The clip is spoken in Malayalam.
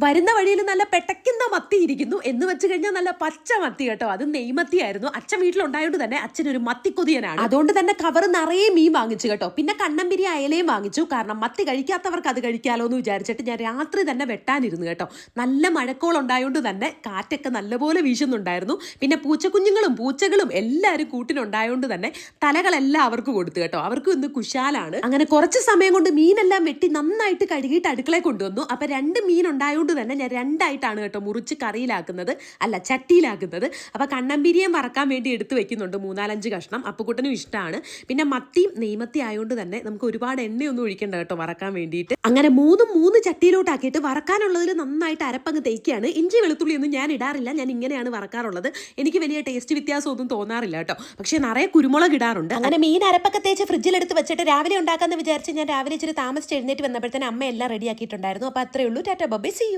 വരുന്ന വഴിയിൽ നല്ല പെട്ടയ്ക്കുന്ന മത്തി ഇരിക്കുന്നു എന്ന് വെച്ച് കഴിഞ്ഞാൽ നല്ല പച്ച മത്തി കേട്ടോ. അത് നെയ്മത്തിയായിരുന്നു. അച്ഛൻ വീട്ടിലുണ്ടായോണ്ട് തന്നെ അച്ഛനൊരു മത്തിക്കൊതിയനാണ്. അതുകൊണ്ട് തന്നെ കവർ നിറയെ മീൻ വാങ്ങിച്ചു കേട്ടോ. പിന്നെ കണ്ണമ്പിരി അയലയും വാങ്ങിച്ചു. കാരണം മത്തി കഴിക്കാത്തവർക്ക് അത് കഴിക്കാലോ എന്ന് വിചാരിച്ചിട്ട് ഞാൻ രാത്രി തന്നെ വെട്ടാനിരുന്നു കേട്ടോ. നല്ല മഴക്കോൾ ഉണ്ടായോണ്ട് തന്നെ കാറ്റൊക്കെ നല്ലപോലെ വീശുന്നുണ്ടായിരുന്നു. പിന്നെ പൂച്ചക്കുഞ്ഞുങ്ങളും പൂച്ചകളും എല്ലാവരും കൂട്ടിനുണ്ടായോണ്ട് തന്നെ തലകളെല്ലാം അവർക്ക് കൊടുത്തു കേട്ടോ. അവർക്കും ഇന്ന് കുശാലാണ്. അങ്ങനെ കുറച്ച് സമയം കൊണ്ട് മീനെല്ലാം വെട്ടി നന്നായിട്ട് കഴുകിയിട്ട് അടുക്കളയിൽ കൊണ്ടുവന്നു. അപ്പൊ 2 മീൻ ഉണ്ടായോണ്ട് തന്നെ ഞാൻ 2ആയിട്ടാണ് കേട്ടോ മുറിച്ച് കറിയിലാക്കുന്നത്, അല്ല ചട്ടിയിലാക്കുന്നത്. അപ്പൊ കണ്ണമ്പിരിയും വറക്കാൻ വേണ്ടി എടുത്തു വെക്കുന്നുണ്ട് 3-4 കഷ്ണം. അപ്പുകുട്ടനും ഇഷ്ടമാണ്. പിന്നെ മത്തിയും നെയ്മത്തി ആയതുകൊണ്ട് തന്നെ നമുക്ക് ഒരുപാട് എണ്ണയൊന്നും ഒഴിക്കണ്ട കേട്ടോ വറക്കാൻ വേണ്ടിയിട്ട്. അങ്ങനെ 3 ചട്ടിയിലോട്ടാക്കിയിട്ട് വറക്കാനുള്ളതിൽ നന്നായിട്ട് അരപ്പങ്ങ് തേക്കുകയാണ്. ഇഞ്ചി വെളുത്തുള്ളി ഒന്നും ഞാൻ ഇടാറില്ല. ഞാൻ ഇങ്ങനെയാണ് വറക്കാറുള്ളത്. എനിക്ക് വലിയ ടേസ്റ്റ് വ്യത്യാസമൊന്നും തോന്നാറില്ല കേട്ടോ. പക്ഷേ നിറയെ കുരുമുളക് ഇടാറുണ്ട്. അങ്ങനെ മീൻ അരപ്പൊക്കെ തേച്ച് ഫ്രിഡ്ജിലെടുത്ത് വെച്ചിട്ട് രാവിലെ ഉണ്ടാക്കാമെന്ന് വിചാരിച്ച് ഞാൻ രാവിലെ ഇച്ചിരി താമസിച്ച് എഴുന്നേറ്റ് വന്നപ്പോഴത്തേന് അമ്മ എല്ലാം റെഡിയാക്കിയിട്ടുണ്ടായിരുന്നു. അപ്പോൾ അത്രയേ ഉള്ളൂ. Tata bye, see U.